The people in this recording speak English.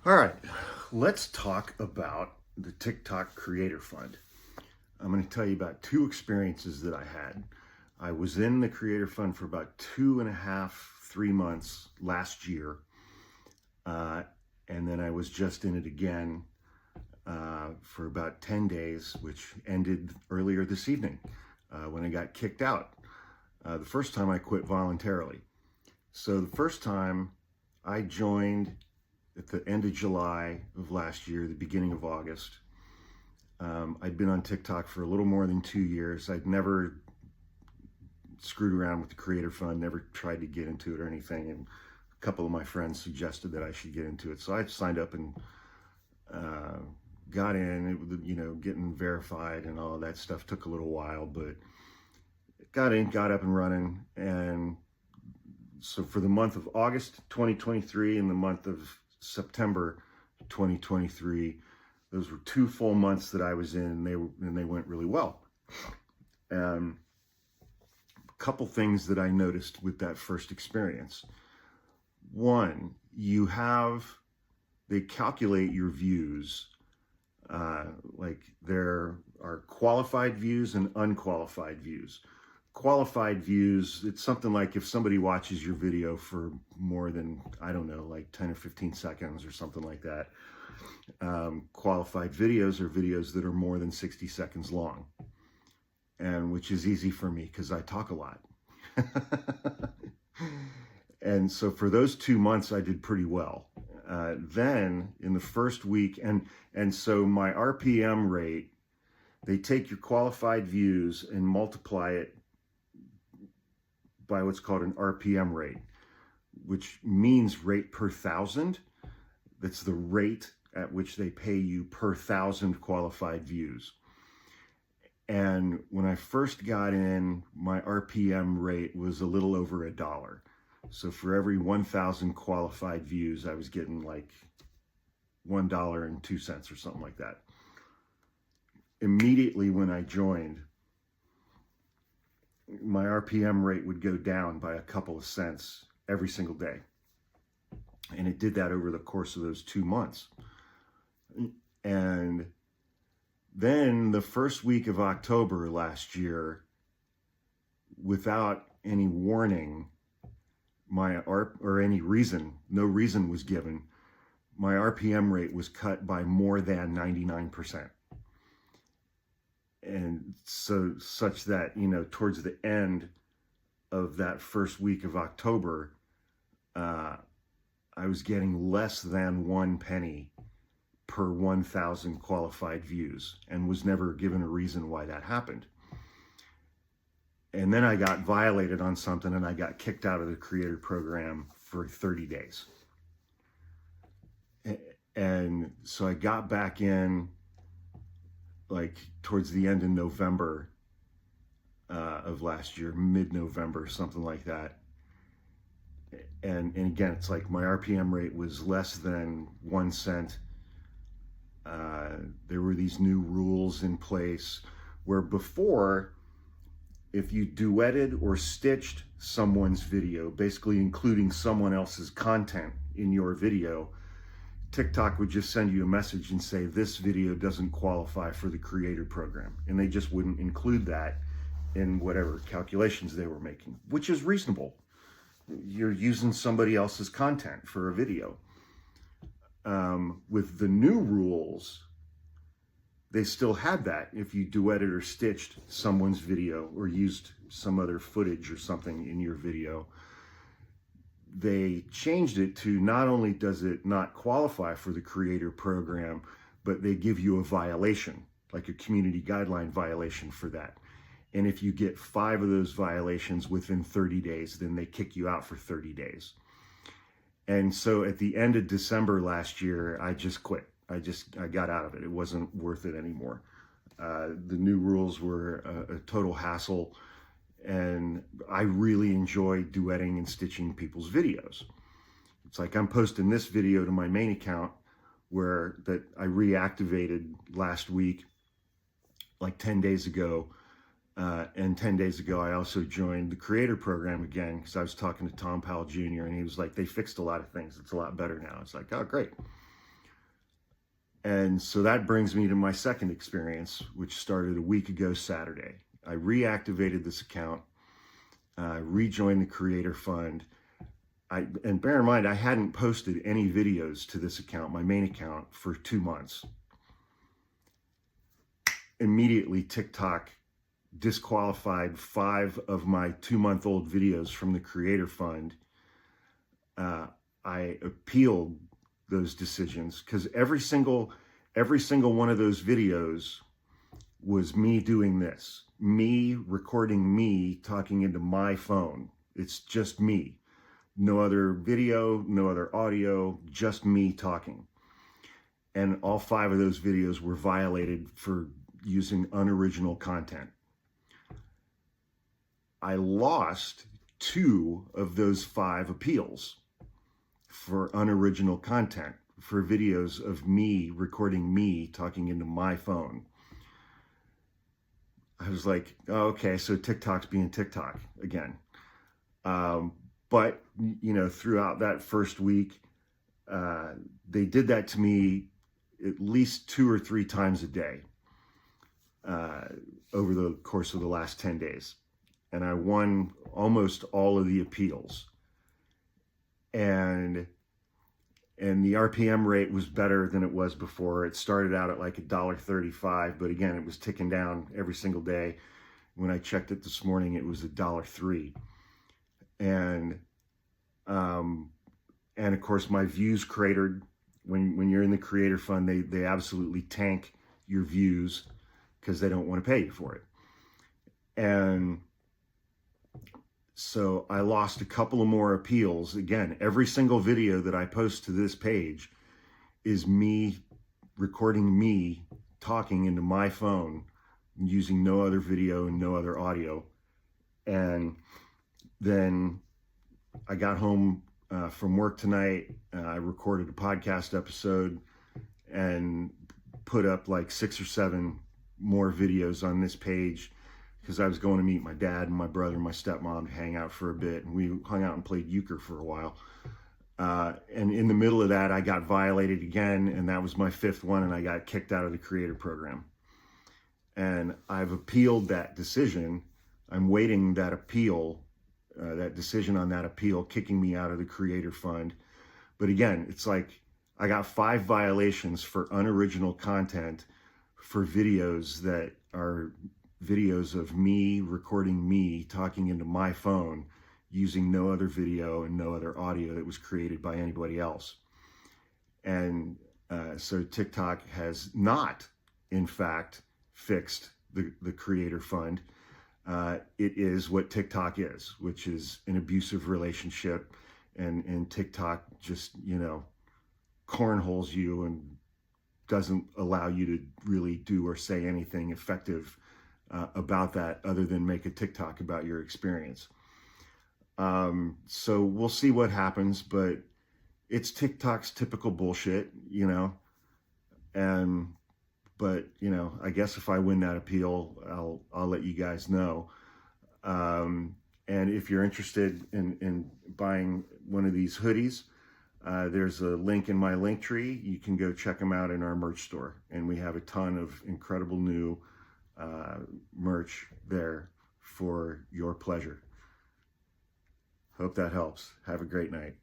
All right, let's talk about the TikTok Creator Fund. I'm going to tell you about two experiences that I had. I was in the Creator Fund for about 2.5, 3 months last year, uh, and then I was just in it again for about 10 days, which ended earlier this evening when I got kicked out. The first time I quit voluntarily. So the first time I joined at the end of July of last year, the beginning of August. I'd been on TikTok for a little more than 2 years. I'd never screwed around with the Creator Fund, never tried to get into it or anything. And a couple of my friends suggested that I should get into it. So I signed up and uh, got in. Getting verified and all of that stuff took a little while, but got in, got up and running. And so for the month of August 2023 and the month of September 2023, those were 2 full months that I was in, and they went really well. A couple things that I noticed with that first experience. One, they calculate your views. Like there are qualified views and unqualified views. Qualified views, it's something like if somebody watches your video for more than, I don't know, like 10 or 15 seconds or something like that. Qualified videos are videos that are more than 60 seconds long, and which is easy for me because I talk a lot. And so for those 2 months, I did pretty well. Then in the first week, and so my RPM rate, they take your qualified views and multiply it by what's called an RPM rate, which means rate per thousand. That's the rate at which they pay you per thousand qualified views. And when I first got in, my RPM rate was a little over $1. So for every 1,000 qualified views, I was getting like $1.02 or something like that. Immediately when I joined, my RPM rate would go down by a couple of cents every single day. And it did that over the course of those 2 months. And then the first week of October last year, without any warning, or any reason, no reason was given, my RPM rate was cut by more than 99%. And so such that, towards the end of that first week of October, I was getting less than 1 penny per 1,000 qualified views, and was never given a reason why that happened. And then I got violated on something, and I got kicked out of the creator program for 30 days. And so I got back in like towards the end of November of last year, mid-November, something like that. And again, it's like my RPM rate was less than 1 cent. There were these new rules in place where before, if you duetted or stitched someone's video, basically including someone else's content in your video, TikTok would just send you a message and say, this video doesn't qualify for the creator program. And they just wouldn't include that in whatever calculations they were making, which is reasonable. You're using somebody else's content for a video. With the new rules, they still had that. If you duetted or stitched someone's video or used some other footage or something in your video, they changed it to not only does it not qualify for the creator program, but they give you a violation, like a community guideline violation for that. And if you get 5 of those violations within 30 days, then they kick you out for 30 days. And so at the end of December last year, I just quit. I got out of it. It wasn't worth it anymore. The new rules were a total hassle, and I really enjoy duetting and stitching people's videos. It's like I'm posting this video to my main account that I reactivated last week, like 10 days ago. And 10 days ago, I also joined the creator program again because I was talking to Tom Powell Jr. and he was like, they fixed a lot of things. It's a lot better now. It's like, oh, great. And so that brings me to my second experience, which started a week ago Saturday. I reactivated this account, rejoined the Creator Fund. And bear in mind, I hadn't posted any videos to this account, my main account, for 2 months. Immediately, TikTok disqualified 5 of my 2-month-old videos from the Creator Fund. I appealed those decisions because every single one of those videos was me doing this, me recording me talking into my phone. It's just me. No other video, no other audio, just me talking. And all 5 of those videos were violated for using unoriginal content. I lost 2 of those 5 appeals for unoriginal content, for videos of me recording me talking into my phone. I was like, oh, okay, so TikTok's being TikTok again. But, you know, throughout that first week, they did that to me at least 2 or 3 times a day over the course of the last 10 days. And I won almost all of the appeals. And the RPM rate was better than it was before. It started out at like $1.35, but again, it was ticking down every single day. When I checked it this morning, it was $1.03. And of course, my views cratered. When you're in the Creator Fund, they absolutely tank your views because they don't want to pay you for it. And so I lost a couple of more appeals. Again, every single video that I post to this page is me recording me talking into my phone using no other video and no other audio. And then I got home from work tonight. I recorded a podcast episode and put up like 6 or 7 more videos on this page because I was going to meet my dad and my brother and my stepmom to hang out for a bit. And we hung out and played euchre for a while. And in the middle of that, I got violated again. And that was my 5th one. And I got kicked out of the Creator Program. And I've appealed that decision. I'm waiting that appeal, that decision on that appeal, kicking me out of the Creator Fund. But again, it's like I got 5 violations for unoriginal content for videos that are videos of me recording me talking into my phone using no other video and no other audio that was created by anybody else. And so TikTok has not, in fact, fixed the Creator Fund. It is what TikTok is, which is an abusive relationship, and TikTok just, you know, cornholes you and doesn't allow you to really do or say anything effective about that other than make a TikTok about your experience. So we'll see what happens, but it's TikTok's typical bullshit, you know. But you know, I guess if I win that appeal, I'll let you guys know. And if you're interested in buying one of these hoodies, there's a link in my link tree. You can go check them out in our merch store, and we have a ton of incredible new merch there for your pleasure. Hope that helps. Have a great night.